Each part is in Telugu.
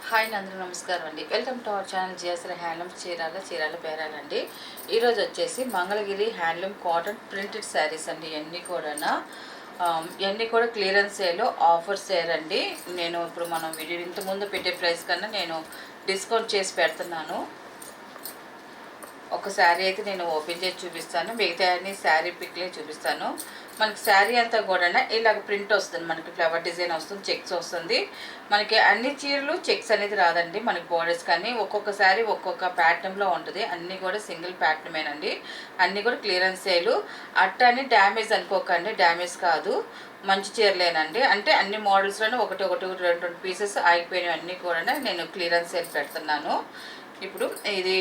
హాయ్ అందరూ నమస్కారం అండి. Welcome to our channel GSR handlooms Chirala పేరాలండి. ఈరోజు వచ్చేసి Mangalagiri handloom cotton printed sarees అండి. ఇవన్నీ కూడా క్లియరెన్స్ సేల్లో ఆఫర్ సేల్ అండి. నేను ఇప్పుడు మనం వీడియో ఇంతకుముందు పెట్టే ప్రైస్ కన్నా నేను డిస్కౌంట్ చేసి పెడుతున్నాను. ఒక శారీ అయితే నేను ఓపెన్ చేసి చూపిస్తాను, మిగతా అన్ని శారీ పిక్లే చూపిస్తాను. మనకి శారీ అంతా కూడా ఇలాగ ప్రింట్ వస్తుంది, మనకి ఫ్లవర్ డిజైన్ వస్తుంది, చెక్స్ వస్తుంది. మనకి అన్ని చీరలు చెక్స్ అనేది రాదండి, మనకి బోర్డర్స్ కానీ ఒక్కొక్క శారీ ఒక్కొక్క ప్యాటర్న్లో ఉంటుంది. అన్నీ కూడా సింగిల్ ప్యాటర్నేనండి. అన్నీ కూడా క్లియరెన్స్ సేలు. అట్టని డ్యామేజ్ అనుకోకండి, డ్యామేజ్ కాదు, మంచి చీరలేనండి. అంటే అన్ని మోడల్స్లోనే ఒకటి రెండు పీసెస్ ఆగిపోయినవి అన్నీ కూడా నేను క్లియరెన్స్ సేల్ పెడుతున్నాను. ఇప్పుడు ఇది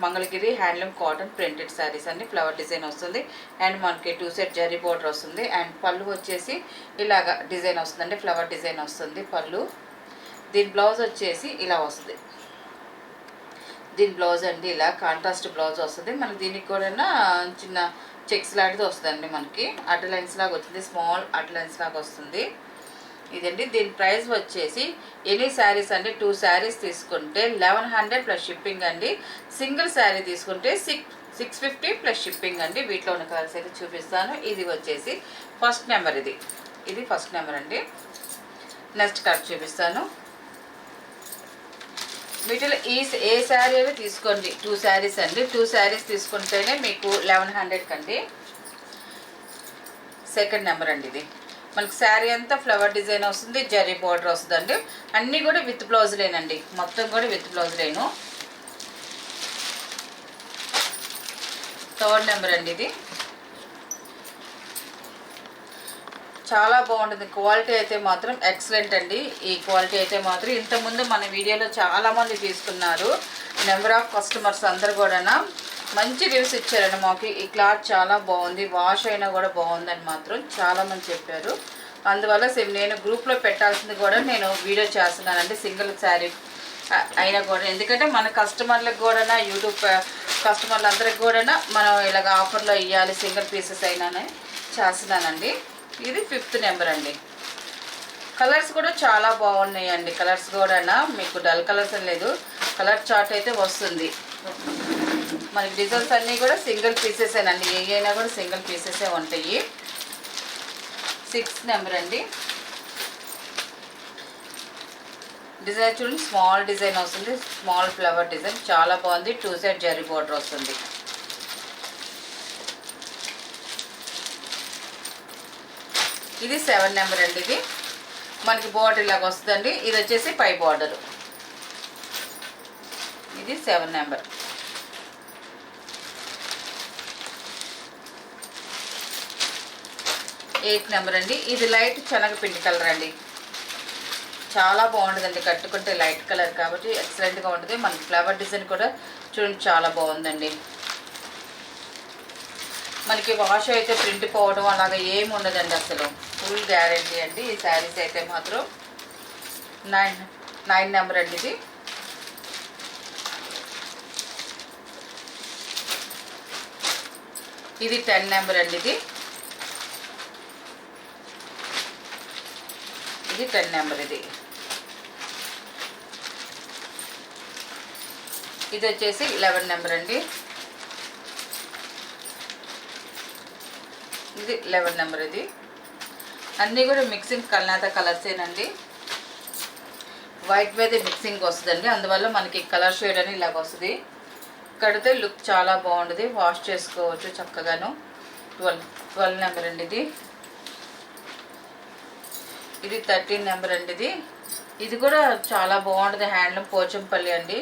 Mangalagiri handloom cotton printed sarees అండి. ఫ్లవర్ డిజైన్ వస్తుంది అండ్ మనకి 2 సెట్ జరీ బోర్డర్ వస్తుంది. అండ్ పళ్ళు వచ్చేసి ఇలాగ డిజైన్ వస్తుందండి, ఫ్లవర్ డిజైన్ వస్తుంది పళ్ళు. దీని బ్లౌజ్ వచ్చేసి ఇలా వస్తుంది. దీని బ్లౌజ్ అండి ఇలా కాంట్రాస్ట్ బ్లౌజ్ వస్తుంది. మనకి దీనికి కూడా చిన్న చెక్స్ లాంటిది వస్తుందండి, మనకి అడ్డ లైన్స్ లాగా వచ్చింది, స్మాల్ అడ్డ లైన్స్ లాగా వస్తుంది. ఇదండి. దీని ప్రైస్ వచ్చేసి ఎనీ శారీస్ అండి 2 శారీస్ తీసుకుంటే 1100 ప్లస్ షిప్పింగ్ అండి. సింగిల్ శారీ తీసుకుంటే 650 ప్లస్ షిప్పింగ్ అండి. వీటిలో ఉన్న కలర్స్ అయితే చూపిస్తాను. ఇది వచ్చేసి ఫస్ట్ నెంబర్, ఇది ఫస్ట్ నెంబర్ అండి. నెక్స్ట్ కలర్ చూపిస్తాను. వీటిలో ఏ శారీ అయినా తీసుకోండి, 2 శారీస్ అండి. 2 శారీస్ తీసుకుంటేనే మీకు 1100 కండి. సెకండ్ నెంబర్ అండి. ఇది మనకి శారీ అంతా ఫ్లవర్ డిజైన్ వస్తుంది, జరీ బార్డర్ వస్తుందండి. అన్నీ కూడా విత్ బ్లౌజులేనండి, మొత్తం కూడా విత్ బ్లౌజులేను. థర్డ్ నెంబర్ అండి. ఇది చాలా బాగుంటుంది, క్వాలిటీ అయితే మాత్రం ఎక్సలెంట్ అండి. ఈ క్వాలిటీ అయితే మాత్రం ఇంతకుముందు మన వీడియోలో చాలామంది తీసుకున్నారు. నెంబర్ ఆఫ్ కస్టమర్స్ అందరు కూడా మంచి రివ్యూస్ ఇచ్చారండి మాకు. ఈ క్లాత్ చాలా బాగుంది, వాష్ అయినా కూడా బాగుందని మాత్రం చాలామంది చెప్పారు. అందువల్ల నేను గ్రూప్లో పెట్టాల్సింది కూడా నేను వీడియో చేస్తున్నానండి, సింగిల్ శారీ అయినా కూడా. ఎందుకంటే మన కస్టమర్లకు కూడా, యూట్యూబ్ కస్టమర్లందరికి కూడా మనం ఇలాగ ఆఫర్లో ఇవ్వాలి, సింగిల్ పీసెస్ అయినా చేస్తున్నానండి. ఇది 5th నెంబర్ అండి. కలర్స్ కూడా చాలా బాగున్నాయండి. కలర్స్ కూడా మీకు డల్ కలర్స్ అని లేదు, కలర్ చార్ట్ అయితే వస్తుంది. మనకి డిజైన్స్ అన్నీ కూడా సింగిల్ పీసెసేనండి, ఏ అయినా కూడా సింగిల్ పీసెసే ఉంటాయి. 6th నెంబర్ అండి. డిజైన్ చూడండి, స్మాల్ డిజైన్ వస్తుంది, స్మాల్ ఫ్లవర్ డిజైన్ చాలా బాగుంది. 2 సెట్ జరీ బోర్డర్ వస్తుంది. ఇది 7 నెంబర్ అండి. ఇది మనకి బోర్డర్ ఇలాగ వస్తుందండి. ఇది వచ్చేసి పై బోర్డరు. ఇది 7 నెంబర్. 8 నెంబర్ అండి. ఇది లైట్ శనగపిండి కలర్ అండి, చాలా బాగుంటుందండి. కట్టుకుంటే లైట్ కలర్ కాబట్టి ఎక్సలెంట్గా ఉంటుంది. మనకి ఫ్లవర్ డిజైన్ కూడా చూడండి చాలా బాగుందండి. మనకి వాష్ అయితే ప్రింట్ పోవడం అలాగా ఏమి ఉండదండి, అసలు ఫుల్ గ్యారంటీ అండి. ఈ శారీస్ అయితే మాత్రం 9 నెంబర్ అండి. ఇది 10 నెంబర్ అండి. ఇది 10 నెంబర్. ఇది వచ్చేసి 11 నెంబర్ అండి. ఇది 11 నెంబర్. ఇది అన్నీ కూడా మిక్సింగ్ కల్నాత కలర్సేనండి, వైట్ మీద మిక్సింగ్ వస్తుందండి. అందువల్ల మనకి కలర్ షేడ్ అని ఇలాగ వస్తుంది. కడితే లుక్ చాలా బాగుంటుంది, వాష్ చేసుకోవచ్చు చక్కగాను. 12 నెంబర్ అండి. ఇది 13 నెంబర్ అండి. ఇది కూడా చాలా బాగుంటుంది, హ్యాండ్లూమ్ పోచంపల్లి అండి.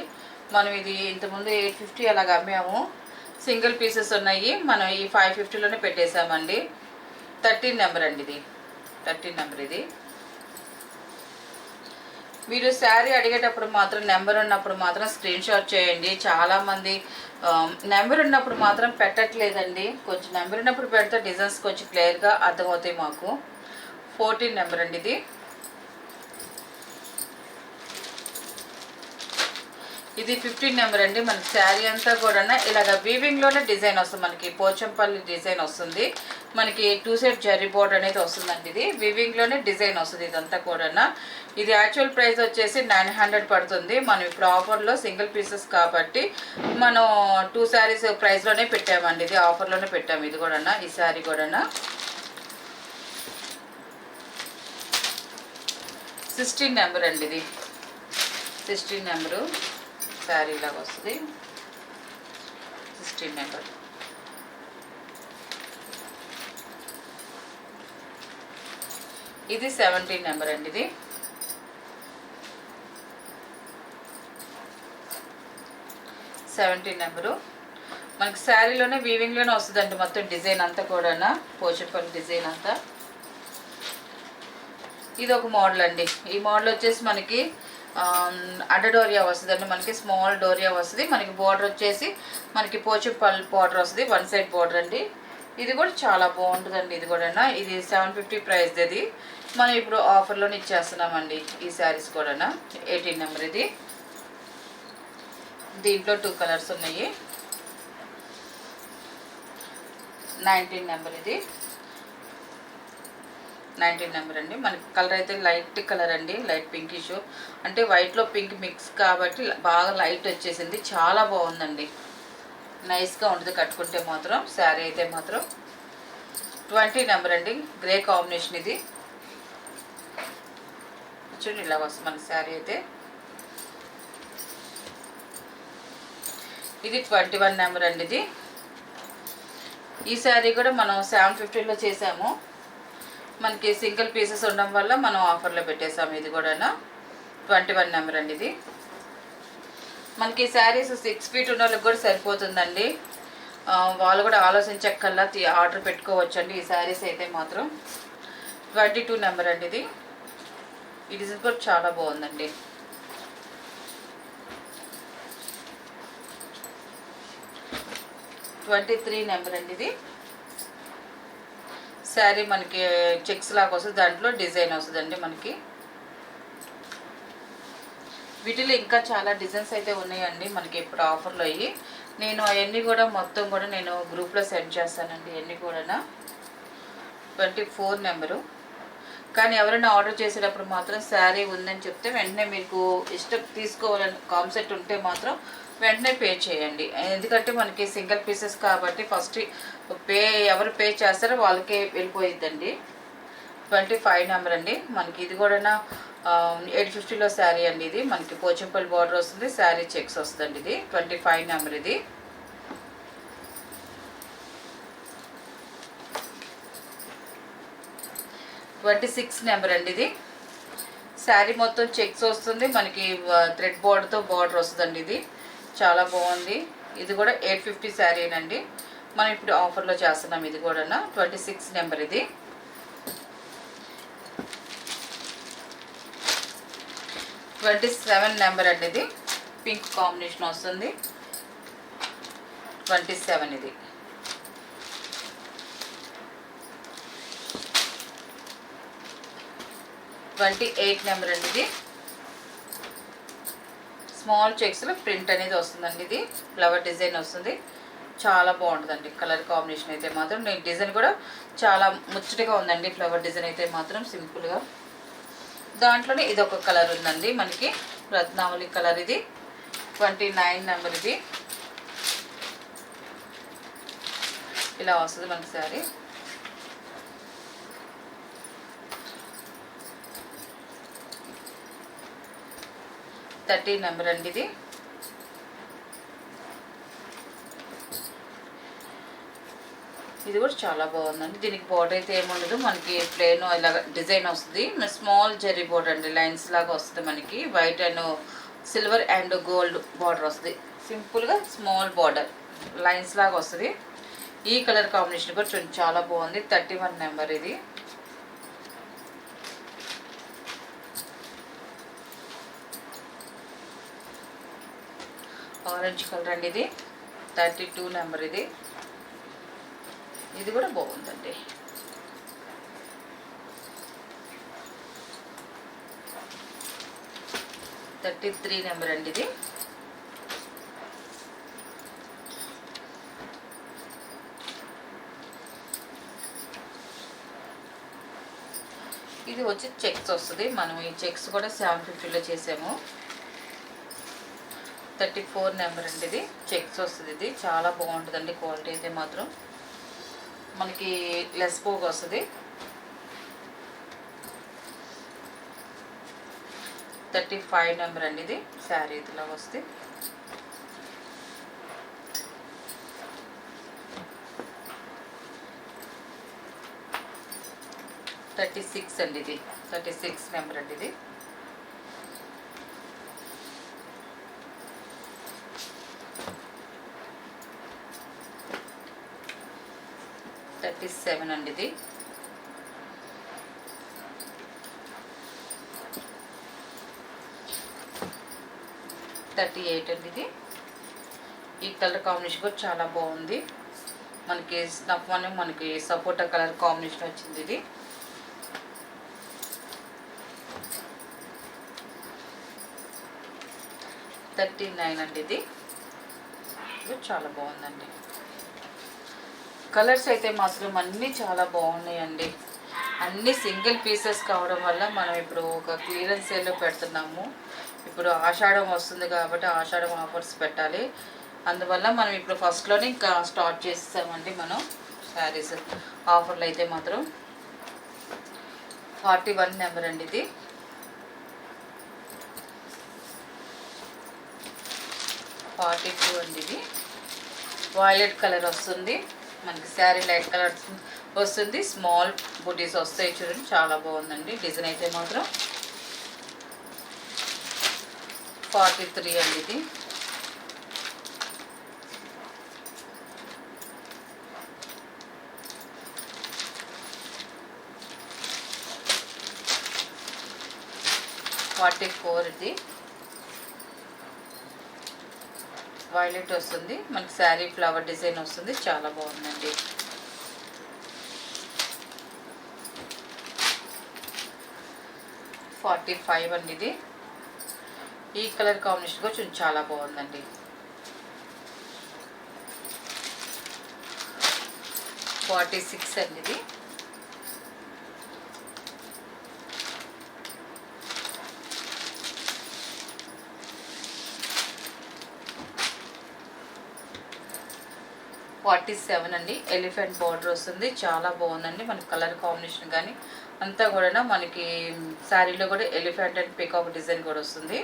మనం ఇది ఇంతకుముందు 850 అలాగ అమ్మాము, సింగిల్ పీసెస్ ఉన్నాయి. మనం ఈ 550లోనే పెట్టేశామండి. 13 నెంబర్ అండి. ఇది 13 నెంబర్. ఇది మీరు శారీ అడిగేటప్పుడు మాత్రం నెంబర్ ఉన్నప్పుడు మాత్రం స్క్రీన్ షాట్ చేయండి. చాలామంది నెంబర్ ఉన్నప్పుడు మాత్రం పెట్టట్లేదండి. కొంచెం నెంబర్ ఉన్నప్పుడు పెడితే డిజైన్స్ కొంచెం క్లియర్గా అర్థమవుతాయి మాకు. 14 నెంబర్ అండి. ఇది 15 నెంబర్ అండి. మనకి శారీ అంతా కూడా ఇలాగ వీవింగ్లోనే డిజైన్ వస్తుంది, మనకి పోచంపల్లి డిజైన్ వస్తుంది. మనకి 2 సైడ్ జరీ బోర్డర్ అనేది వస్తుందండి. ఇది వివింగ్లోనే డిజైన్ వస్తుంది ఇదంతా కూడా. ఇది యాక్చువల్ ప్రైస్ వచ్చేసి 900 పడుతుంది. మనం ఇప్పుడు ఆఫర్లో సింగిల్ పీసెస్ కాబట్టి మనం 2 శారీస్ ప్రైస్లోనే పెట్టామండి. ఇది ఆఫర్లోనే పెట్టాము. ఇది కూడా ఈ శారీ కూడా 16 నెంబర్ అండి. ఇది 16 నెంబరు శారీ లాగా వస్తుంది. 16 నెంబర్. ఇది 17 నెంబర్ అండి. ఇది 17 నెంబరు. మనకి శారీలోనే వీవింగ్లోనే వస్తుందండి మొత్తం డిజైన్ అంతా కూడా. పోచంపల్లి డిజైన్ అంతా. ఇది ఒక మోడల్ అండి. ఈ మోడల్ వచ్చేసి మనకి అడ్డ డోరియా వస్తుందండి. మనకి స్మాల్ డోరియా వస్తుంది. మనకి బోర్డర్ వచ్చేసి మనకి పోచంపల్లి బోర్డర్ వస్తుంది. 1 సైడ్ బోర్డర్ అండి. ఇది కూడా చాలా బాగుంటుందండి. ఇది కూడా ఇది 750 ప్రైస్. ఇది మనం ఇప్పుడు ఆఫర్లోనే ఇచ్చేస్తున్నామండి ఈ శారీస్ కూడా. 18 నెంబర్. ఇది దీంట్లో 2 కలర్స్ ఉన్నాయి. 19 నెంబర్. ఇది 19 నెంబర్ అండి. మనకి కలర్ అయితే లైట్ కలర్ అండి. లైట్ పింకిష్ అంటే వైట్లో పింక్ మిక్స్ కాబట్టి బాగా లైట్ వచ్చేసింది. చాలా బాగుందండి. నైస్గా ఉంటుంది కట్టుకుంటే మాత్రం. శారీ అయితే మాత్రం 20 నెంబర్ అండి. Grey combination. ఇది చూడండి ఇలా వస్తుంది మన శారీ అయితే. ఇది 21 నెంబర్ అండి. ఇది ఈ శారీ కూడా మనం 750లో చేసాము. మనకి సింగిల్ పీసెస్ ఉండడం వల్ల మనం ఆఫర్లో పెట్టేసాము. ఇది కూడా 21 నెంబర్ అండి. ఇది మనకి శారీస్ 6 ఫీట్ ఉన్న వాళ్ళకి కూడా సరిపోతుందండి. వాళ్ళు కూడా ఆలోచించక్కల్లా ఆర్డర్ పెట్టుకోవచ్చండి ఈ శారీస్ అయితే మాత్రం. 22 నెంబర్ అండి. ఇది ఈ డిజైన్ కూడా చాలా బాగుందండి. 23 నెంబర్ అండి. ఇది శారీ మనకి చెక్స్ లాగా వస్తుంది. దాంట్లో డిజైన్ వస్తుందండి మనకి. వీటిలో ఇంకా చాలా డిజైన్స్ అయితే ఉన్నాయండి మనకి ఇప్పుడు ఆఫర్లో అయ్యి. నేను అవన్నీ కూడా మొత్తం కూడా నేను గ్రూప్లో సెండ్ చేస్తానండి. ఇవన్నీ కూడా 24 నెంబరు. కానీ ఎవరైనా ఆర్డర్ చేసేటప్పుడు మాత్రం శారీ ఉందని చెప్తే వెంటనే మీకు ఇష్టం తీసుకోవాలని కాన్సెప్ట్ ఉంటే మాత్రం వెంటనే పే చేయండి. ఎందుకంటే మనకి సింగిల్ పీసెస్ కాబట్టి ఫస్ట్ ఎవరు పే చేస్తారో వాళ్ళకే వెళ్ళిపోయిద్దండి. 25 నెంబర్ అండి. మనకి ఇది కూడా 850లో శారీ అండి. ఇది మనకి పోచంపల్లి బార్డర్ వస్తుంది. శారీ చెక్స్ వస్తుందండి. ఇది 25 నెంబర్. ఇది 26 నెంబర్ అండి. ఇది శారీ మొత్తం చెక్స్ వస్తుంది. మనకి థ్రెడ్ బోర్డర్తో బార్డర్ వస్తుందండి. ఇది చాలా బాగుంది. ఇది కూడా 850 శారీనండి. మనం ఇప్పుడు ఆఫర్లో చేస్తున్నాం. ఇది కూడా 26 నెంబర్. ఇది 27 నెంబర్ అండి. ఇది పింక్ కాంబినేషన్ వస్తుంది. 27. ఇది 28 నెంబర్ అండి. ఇది స్మాల్ చెక్స్లో ప్రింట్ అనేది వస్తుందండి. ఇది ఫ్లవర్ డిజైన్ వస్తుంది. చాలా బాగుంటుందండి కలర్ కాంబినేషన్ అయితే మాత్రం. నేను డిజైన్ కూడా చాలా ముచ్చటగా ఉందండి. ఫ్లవర్ డిజైన్ అయితే మాత్రం సింపుల్గా. దాంట్లోనే ఇది ఒక కలర్ ఉందండి మనకి రత్నావళి కలర్. ఇది 29 నెంబర్. ఇది ఇలా వస్తుంది మనకి శారీ. థర్టీ నెంబర్ అండి. ఇది ఇది కూడా చాలా బాగుందండి. దీనికి బార్డర్ అయితే ఏముండదు. మనకి ప్లేన్ ఇలాగ డిజైన్ వస్తుంది. స్మాల్ జెరీ బార్డర్ అండి. లైన్స్ లాగా వస్తుంది మనకి. White and silver and gold border వస్తుంది. సింపుల్గా స్మాల్ బార్డర్ లైన్స్ లాగా వస్తుంది. ఈ కలర్ కాంబినేషన్ కూడా చాలా బాగుంది. 31 నెంబర్. ఇది ఆరెంజ్ కలర్ అండి. ఇది 32 నెంబర్. ఇది ఇది కూడా బాగుందండి. 33 నెంబర్ అండి. ఇది ఇది వచ్చి చెక్స్ వస్తుంది. మనం ఈ చెక్స్ కూడా 750లో చేసాము. 34 నెంబర్ అండి. ఇది చెక్స్ వస్తుంది. ఇది చాలా బాగుంటుందండి. క్వాలిటీ అయితే మాత్రం మనకి లెస్ పోగా వస్తుంది. 35 నెంబర్ అండి. ఇది శారీ ఇదిలా వస్తుంది. $36 అండి. ఇది 36 నెంబర్ అండి. ఇది 37 అండి. ఇది 38 అండి. ఇది ఈ కలర్ కాంబినేషన్ కూడా చాలా బాగుంది. మనకి స్నఫ్ అని మనకి సపోటా కలర్ కాంబినేషన్ వచ్చింది. ఇది 39 అండి. ఇది చాలా బాగుందండి. కలర్స్ అయితే మాత్రం అన్నీ చాలా బాగున్నాయండి. అన్నీ సింగిల్ పీసెస్ కావడం వల్ల మనం ఇప్పుడు ఒక క్లియరెన్స్ సేల్లో పెడుతున్నాము. ఇప్పుడు ఆషాఢం వస్తుంది కాబట్టి ఆషాఢం ఆఫర్స్ పెట్టాలి. అందువల్ల మనం ఇప్పుడు ఫస్ట్లోనే ఇంకా స్టార్ట్ చేస్తామండి మనం శారీస్ ఆఫర్లు అయితే మాత్రం. 41 నెంబర్ అండి. ఇది 42 అండి. ఇది వాయిలెట్ కలర్ వస్తుంది. మనకి శారీ లైట్ కలర్ వస్తుంది. స్మాల్ బుటీస్ వస్తాయి చూడండి. చాలా బాగుందండి డిజైన్ అయితే మాత్రం. 43 అండి. ఇది 44 ఇది వైలెట్ వస్తుంది. మనకి శారీ ఫ్లవర్ డిజైన్ వస్తుంది. చాలా బాగుందండి. 45 అండి. ఇది ఈ కలర్ కాంబినేషన్ కూడా చాలా బాగుందండి. 46 అండి. ఇది 47 అండి. ఎలిఫెంట్ బార్డర్ వస్తుంది. చాలా బాగుందండి. మనకి కలర్ కాంబినేషన్ కానీ అంతా కూడా మనకి శారీలో కూడా ఎలిఫెంట్ అండ్ పికాక్ డిజైన్ కూడా వస్తుంది.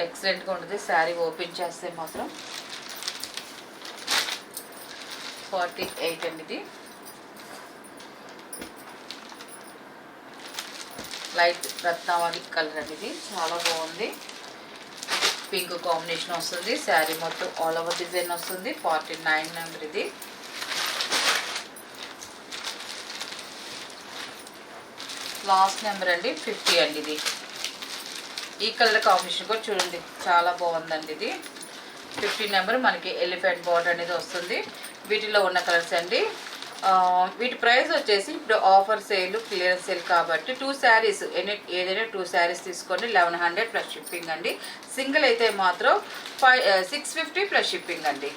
ఎక్సలెంట్గా ఉంటుంది. శారీ ఓపెన్ చేస్తే మాత్రం 48 అండి. ఇది లైట్ రత్నావళి కలర్ అండి. ఇది చాలా బాగుంది. పింక్ కాంబినేషన్ వస్తుంది. శారీ మొత్తం ఆల్ ఓవర్ డిజైన్ వస్తుంది. 49 నెంబర్. ఇది లాస్ట్ నెంబర్ అండి. 50 అండి. ఇది ఈ కలర్ కాంబినేషన్ కూడా చూడండి చాలా బాగుందండి. ఇది 50 నెంబర్. మనకి ఎలిఫెంట్ బార్డర్ అనేది వస్తుంది. వీటిలో ఉన్న కలర్స్ అండి. వీటి ప్రైస్ వచ్చేసి ఇప్పుడు ఆఫర్ సేల్ క్లియరెన్స్ సేల్ కాబట్టి 2 శారీస్ ఏదైనా 2 శారీస్ తీసుకోండి 1100 ప్లస్ షిప్పింగ్ అండి. సింగిల్ అయితే మాత్రం 650 ప్లస్ షిప్పింగ్ అండి.